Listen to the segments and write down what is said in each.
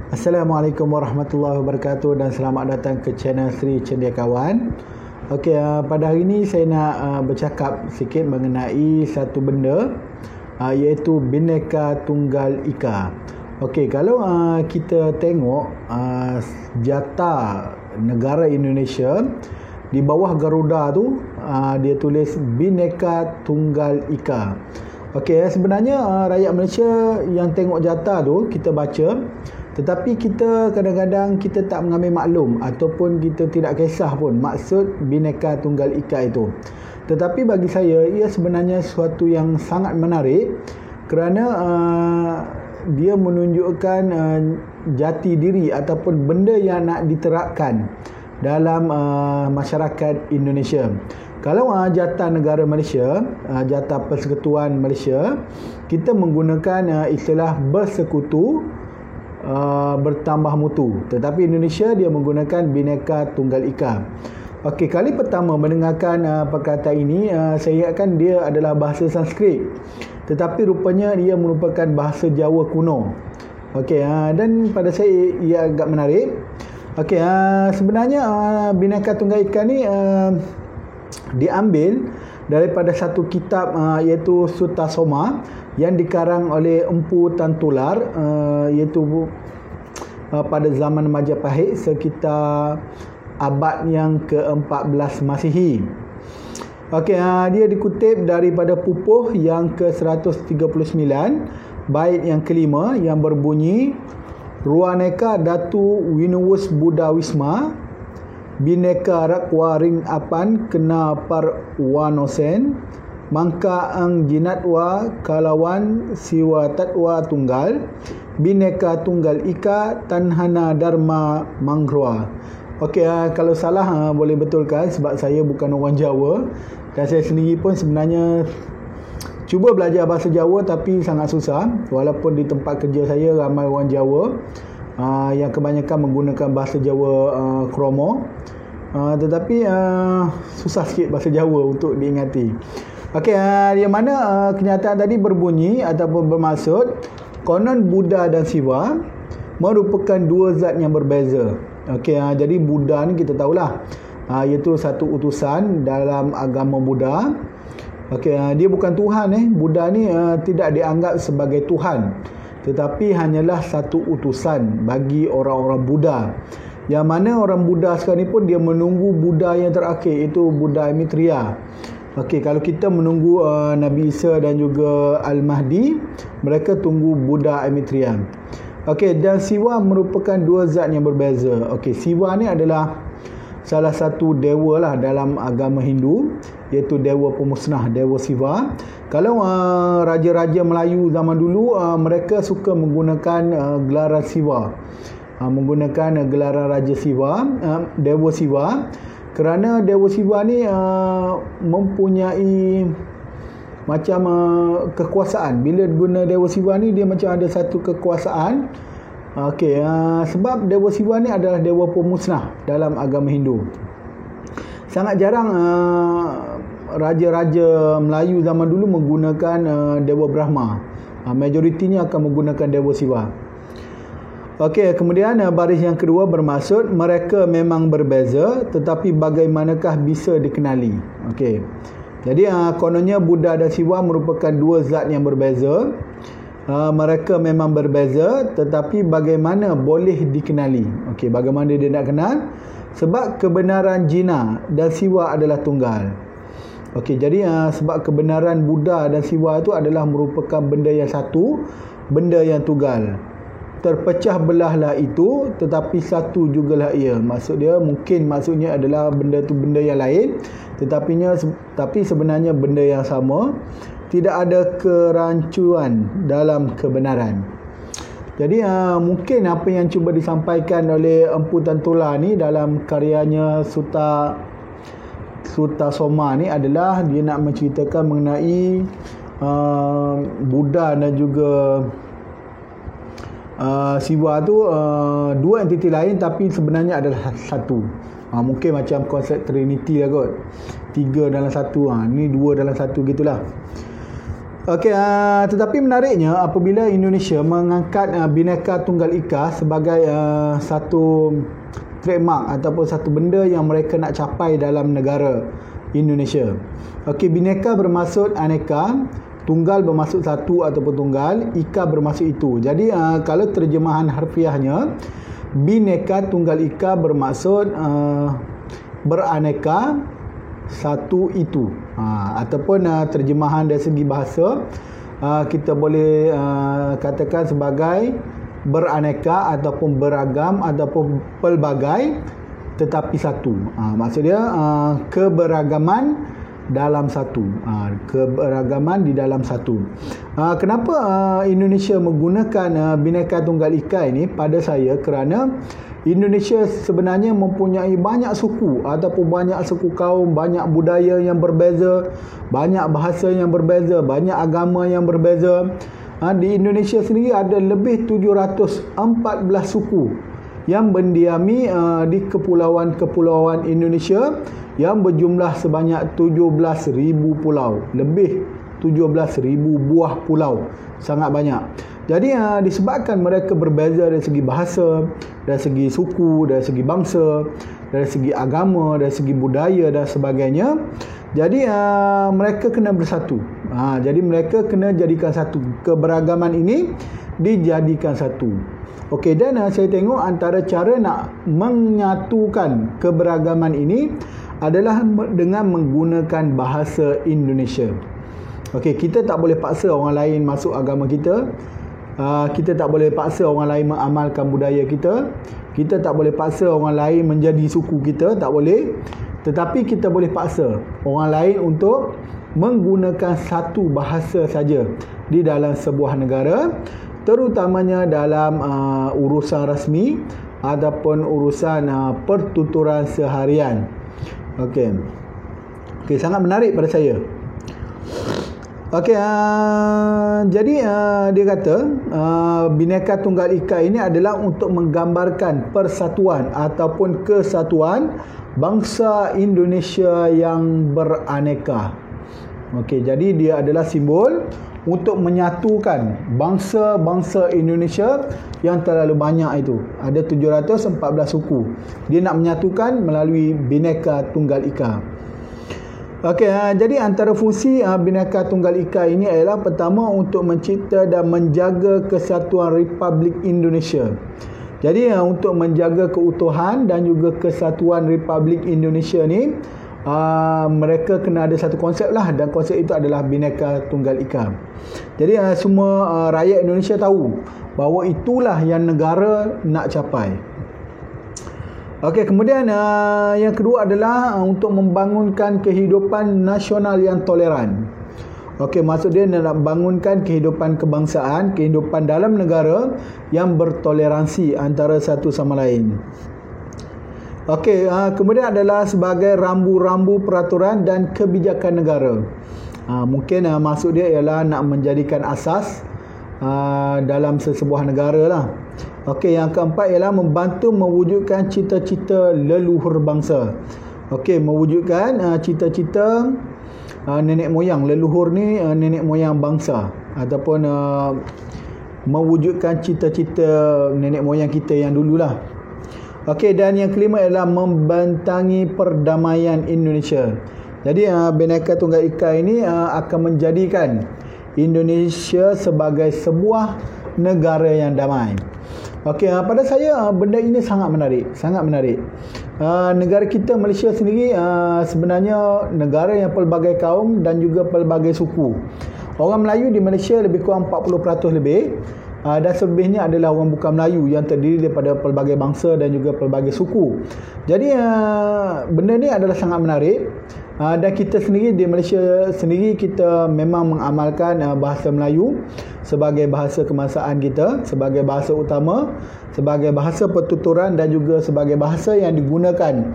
Assalamualaikum warahmatullahi wabarakatuh dan selamat datang ke channel Sri Cendekiawan. Okey, pada hari ini saya nak bercakap sikit mengenai satu benda iaitu Bhinneka Tunggal Ika. Okey, kalau kita tengok jata negara Indonesia di bawah Garuda tu dia tulis Bhinneka Tunggal Ika. Okey, sebenarnya rakyat Malaysia yang tengok jata tu kita baca, tetapi kita kadang-kadang kita tak mengambil maklum ataupun kita tidak kisah pun maksud Bhinneka Tunggal Ika itu. Tetapi bagi saya ia sebenarnya sesuatu yang sangat menarik kerana dia menunjukkan jati diri ataupun benda yang nak diterapkan dalam masyarakat Indonesia. Kalau jata negara Malaysia, jata Persekutuan Malaysia, kita menggunakan istilah bersekutu bertambah mutu, tetapi Indonesia dia menggunakan Bhinneka Tunggal Ika. Okey, kali pertama mendengarkan perkataan ini, saya ingatkan dia adalah bahasa Sanskrit, tetapi rupanya dia merupakan bahasa Jawa kuno. Okey, dan pada saya ia agak menarik. Okey, sebenarnya Bhinneka Tunggal Ika ni diambil daripada satu kitab iaitu Sutta Soma yang dikarang oleh Empu Tan Tular iaitu pada zaman Majapahit sekitar abad yang ke-14 Masihi. Okey, dia dikutip daripada pupuh yang ke-139 bait yang kelima yang berbunyi Ruaneka Datu Winuwus Buddha Wisma Bhinneka Rakwa Ring Apan Kena Parwanosen Mangka Ang Jinatwa Kalawan Siwa Tatwa Tunggal Bhinneka Tunggal Ika Tanhana Dharma Mangrua. Okey, kalau salah boleh betulkan sebab saya bukan orang Jawa dan saya sendiri pun sebenarnya cuba belajar bahasa Jawa tapi sangat susah, walaupun di tempat kerja saya ramai orang Jawa yang kebanyakan menggunakan bahasa Jawa kromo, tetapi susah sikit bahasa Jawa untuk diingati. Okey, yang mana kenyataan tadi berbunyi ataupun bermaksud konon Buddha dan Siwa merupakan dua zat yang berbeza. Okey, jadi Buddha ni kita tahulah iaitu satu utusan dalam agama Buddha. Okey, dia bukan Tuhan. Buddha ni tidak dianggap sebagai Tuhan, tetapi hanyalah satu utusan bagi orang-orang Buddha. Yang mana orang Buddha sekarang ni pun dia menunggu Buddha yang terakhir, iaitu Buddha Maitreya. Okey, kalau kita menunggu Nabi Isa dan juga Al-Mahdi, mereka tunggu Buddha Maitreya. Okey, dan Siwa merupakan dua zat yang berbeza. Okey, Siwa ni adalah salah satu dewa lah dalam agama Hindu, iaitu dewa pemusnah, dewa Siwa. Kalau raja-raja Melayu zaman dulu, mereka suka menggunakan gelaran Siwa, menggunakan gelaran Raja Siwa, Dewa Siwa, kerana Dewa Siwa ni mempunyai macam kekuasaan. Bila guna Dewa Siwa ni, dia macam ada satu kekuasaan. Okey, sebab Dewa Siwa ni adalah dewa pemusnah dalam agama Hindu. Sangat jarang raja-raja Melayu zaman dulu menggunakan Dewa Brahma. Majoritinya akan menggunakan Dewa Siwa. Okey, kemudian baris yang kedua bermaksud mereka memang berbeza, tetapi bagaimanakah bisa dikenali. Okey, jadi kononnya Buddha dan Siwa merupakan dua zat yang berbeza. Mereka memang berbeza, tetapi bagaimana boleh dikenali. Okey, bagaimana dia nak kenal? Sebab kebenaran Jina dan Siwa adalah tunggal. Okey, jadi sebab kebenaran Buddha dan Siwa itu adalah merupakan benda yang satu, benda yang tunggal. Terpecah belahlah itu, tetapi satu jugalah ia. Maksud dia maksudnya adalah benda tu benda yang lain, tapi sebenarnya benda yang sama. Tidak ada kerancuan dalam kebenaran. Jadi mungkin apa yang cuba disampaikan oleh Empu Tan Tular ni dalam karyanya Sutta Soma ni adalah dia nak menceritakan mengenai Buddha dan juga Siwa tu dua entiti lain tapi sebenarnya adalah satu. Mungkin macam konsep Trinity lah kot, tiga dalam satu, ni dua dalam satu gitulah. Okey, tetapi menariknya apabila Indonesia mengangkat Bhinneka Tunggal Ika sebagai satu trademark ataupun satu benda yang mereka nak capai dalam negara Indonesia. Okey, Bhinneka bermaksud aneka, tunggal bermaksud satu ataupun tunggal, ika bermaksud itu. Jadi kalau terjemahan harfiahnya, Bhinneka Tunggal Ika bermaksud beraneka, satu itu. Ataupun terjemahan dari segi bahasa, kita boleh katakan sebagai beraneka ataupun beragam ataupun pelbagai tetapi satu. Maksudnya keberagaman dalam satu. Keberagaman di dalam satu. Kenapa Indonesia menggunakan Bhinneka Tunggal Ika ini? Pada saya, kerana Indonesia sebenarnya mempunyai banyak suku ataupun banyak suku kaum, banyak budaya yang berbeza, banyak bahasa yang berbeza, banyak agama yang berbeza. Di Indonesia sendiri ada lebih 714 suku yang mendiami di kepulauan-kepulauan Indonesia yang berjumlah sebanyak 17,000 pulau. Lebih 17,000 buah pulau. Sangat banyak. Jadi disebabkan mereka berbeza dari segi bahasa, dari segi suku, dari segi bangsa, dari segi agama, dari segi budaya dan sebagainya. Jadi mereka kena bersatu. Jadi mereka kena jadikan satu. Keberagaman ini dijadikan satu. Okey, dan saya tengok antara cara nak menyatukan keberagaman ini adalah dengan menggunakan bahasa Indonesia. Okey, kita tak boleh paksa orang lain masuk agama kita. Kita tak boleh paksa orang lain mengamalkan budaya kita. Kita tak boleh paksa orang lain menjadi suku kita, tak boleh. Tetapi kita boleh paksa orang lain untuk menggunakan satu bahasa saja di dalam sebuah negara, terutamanya dalam urusan rasmi ataupun urusan pertuturan seharian. Okey, sangat menarik pada saya. Okey, jadi dia kata Bhinneka Tunggal Ika ini adalah untuk menggambarkan persatuan ataupun kesatuan bangsa Indonesia yang beraneka. Okey, jadi dia adalah simbol untuk menyatukan bangsa-bangsa Indonesia yang terlalu banyak itu. Ada 714 suku. Dia nak menyatukan melalui Bhinneka Tunggal Ika. Okey, jadi antara fungsi Bhinneka Tunggal Ika ini adalah pertama untuk mencipta dan menjaga kesatuan Republik Indonesia. Jadi untuk menjaga keutuhan dan juga kesatuan Republik Indonesia ni, mereka kena ada satu konsep lah, dan konsep itu adalah Bhinneka Tunggal Ika. Jadi semua rakyat Indonesia tahu bahawa itulah yang negara nak capai. Okey, kemudian yang kedua adalah untuk membangunkan kehidupan nasional yang toleran. Okey, maksud dia nak bangunkan kehidupan kebangsaan, kehidupan dalam negara yang bertoleransi antara satu sama lain. Okey, kemudian adalah sebagai rambu-rambu peraturan dan kebijakan negara. Mungkin maksud dia ialah nak menjadikan asas dalam sesebuah negara lah. Okey, yang keempat ialah membantu mewujudkan cita-cita leluhur bangsa. Okey, mewujudkan cita-cita nenek moyang. Leluhur ni nenek moyang bangsa, ataupun mewujudkan cita-cita nenek moyang kita yang dululah. Okey, dan yang kelima ialah membentangi perdamaian Indonesia. Jadi Bhinneka Tunggal Ika ini akan menjadikan Indonesia sebagai sebuah negara yang damai. Okey, pada saya benda ini sangat menarik, sangat menarik. Negara kita Malaysia sendiri sebenarnya negara yang pelbagai kaum dan juga pelbagai suku. Orang Melayu di Malaysia lebih kurang 40% lebih, dan selebihnya adalah orang bukan Melayu yang terdiri daripada pelbagai bangsa dan juga pelbagai suku. Jadi benda ni adalah sangat menarik. Dan kita sendiri di Malaysia sendiri, kita memang mengamalkan bahasa Melayu sebagai bahasa kebangsaan kita, sebagai bahasa utama, sebagai bahasa pertuturan dan juga sebagai bahasa yang digunakan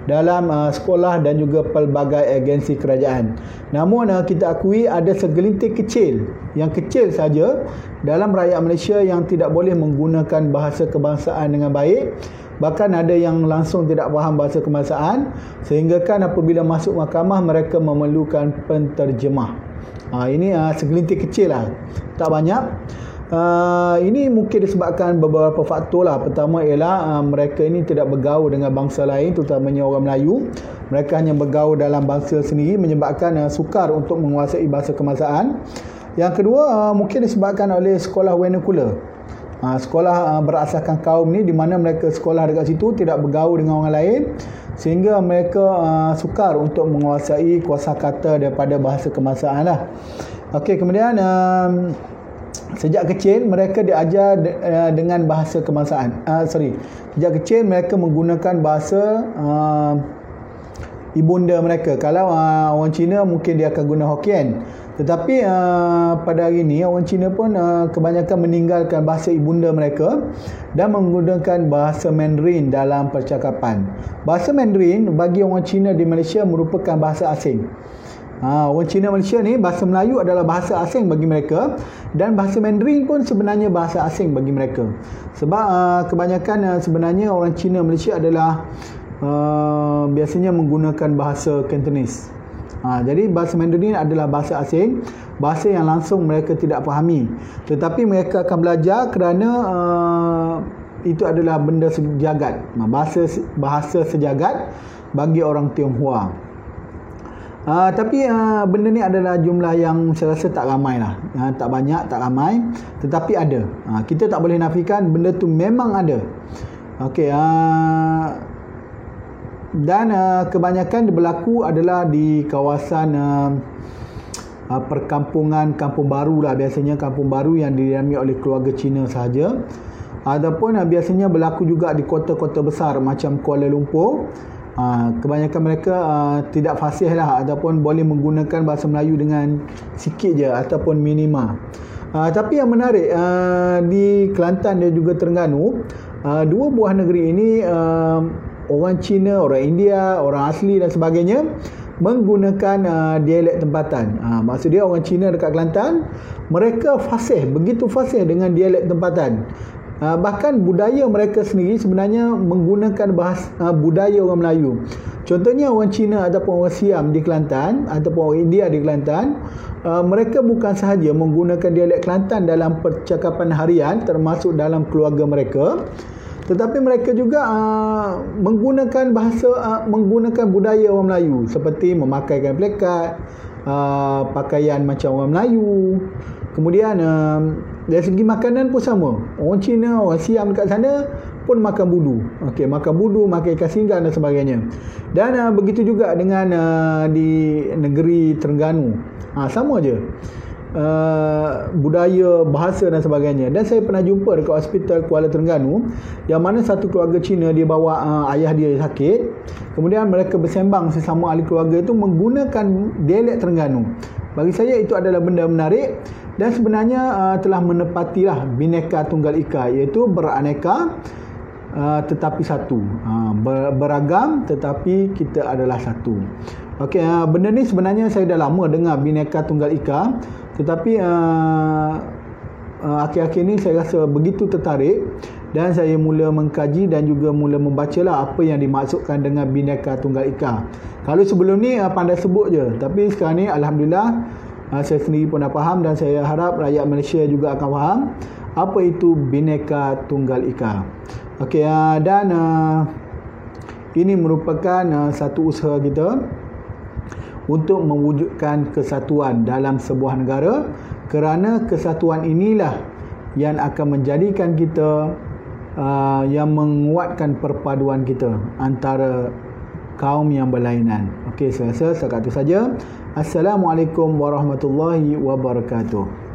dalam sekolah dan juga pelbagai agensi kerajaan. Namun kita akui ada segelintir kecil, yang kecil saja dalam rakyat Malaysia yang tidak boleh menggunakan bahasa kebangsaan dengan baik. Bahkan ada yang langsung tidak faham bahasa kebangsaan, sehingga kan apabila masuk mahkamah mereka memerlukan penterjemah. Ini segelintir kecil lah, tak banyak. Ini mungkin disebabkan beberapa faktor lah. Pertama ialah mereka ini tidak bergaul dengan bangsa lain, terutamanya orang Melayu. Mereka hanya bergaul dalam bangsa sendiri, menyebabkan sukar untuk menguasai bahasa kebangsaan. Yang kedua, mungkin disebabkan oleh sekolah vernacular. Sekolah berasaskan kaum ni, di mana mereka sekolah dekat situ, tidak bergaul dengan orang lain, sehingga mereka sukar untuk menguasai kosakata daripada bahasa kebangsaan lah. Okey, kemudian sejak kecil mereka diajar dengan bahasa kebangsaan. Sejak kecil mereka menggunakan bahasa ibunda mereka. Kalau orang Cina mungkin dia akan guna Hokkien. Tetapi pada hari ini orang Cina pun kebanyakan meninggalkan bahasa ibunda mereka dan menggunakan bahasa Mandarin dalam percakapan. Bahasa Mandarin bagi orang Cina di Malaysia merupakan bahasa asing. Orang Cina Malaysia ni, bahasa Melayu adalah bahasa asing bagi mereka, dan bahasa Mandarin pun sebenarnya bahasa asing bagi mereka. Sebab kebanyakan sebenarnya orang Cina Malaysia adalah biasanya menggunakan bahasa Cantonese. Jadi bahasa Mandarin adalah bahasa asing, bahasa yang langsung mereka tidak fahami. Tetapi mereka akan belajar kerana itu adalah benda sejagat. Bahasa sejagat bagi orang Tionghoa. Tapi benda ni adalah jumlah yang saya rasa tak ramai lah. Tak banyak, tak ramai, tetapi ada. Kita tak boleh nafikan benda tu memang ada. Okey, dan kebanyakan berlaku adalah di kawasan perkampungan, kampung baru lah. Biasanya kampung baru yang didiami oleh keluarga Cina sahaja. Ataupun biasanya berlaku juga di kota-kota besar macam Kuala Lumpur. Kebanyakan mereka tidak fasih lah, ataupun boleh menggunakan bahasa Melayu dengan sikit je ataupun minima. Tapi yang menarik, di Kelantan dan juga Terengganu, dua buah negeri ini, orang Cina, orang India, orang asli dan sebagainya menggunakan dialek tempatan. Maksud dia orang Cina dekat Kelantan, mereka fasih, begitu fasih dengan dialek tempatan. Bahkan budaya mereka sendiri sebenarnya menggunakan budaya orang Melayu. Contohnya orang Cina ataupun orang Siam di Kelantan, ataupun orang India di Kelantan, mereka bukan sahaja menggunakan dialek Kelantan dalam percakapan harian, termasuk dalam keluarga mereka, tetapi mereka juga menggunakan menggunakan budaya orang Melayu, seperti memakaikan plekat, pakaian macam orang Melayu. Kemudian dari segi makanan pun sama. Orang Cina, orang Siam dekat sana pun makan budu. Okey, makan budu, makan ikan singgang dan sebagainya. Dan begitu juga dengan di negeri Terengganu. Sama je. Budaya, bahasa dan sebagainya. Dan saya pernah jumpa dekat hospital Kuala Terengganu, yang mana satu keluarga Cina, dia bawa ayah dia sakit. Kemudian mereka bersembang sesama ahli keluarga itu menggunakan dialek Terengganu. Bagi saya itu adalah benda menarik, dan sebenarnya telah menepatilah Bhinneka Tunggal Ika, iaitu beraneka tetapi satu, beragam tetapi kita adalah satu. Okey, benda ni sebenarnya saya dah lama dengar Bhinneka Tunggal Ika, tetapi akhir-akhir ni saya rasa begitu tertarik, dan saya mula mengkaji dan juga mula membacalah apa yang dimaksudkan dengan Bhinneka Tunggal Ika. Kalau sebelum ni pandai sebut je, tapi sekarang ni alhamdulillah saya sendiri pun dah faham, dan saya harap rakyat Malaysia juga akan faham apa itu Bhinneka Tunggal Ika. Okey, dan ini merupakan satu usaha kita untuk mewujudkan kesatuan dalam sebuah negara, kerana kesatuan inilah yang akan menjadikan kita yang menguatkan perpaduan kita antara kaum yang berlainan. Okey, saya rasa setakat itu saja. Assalamualaikum warahmatullahi wabarakatuh.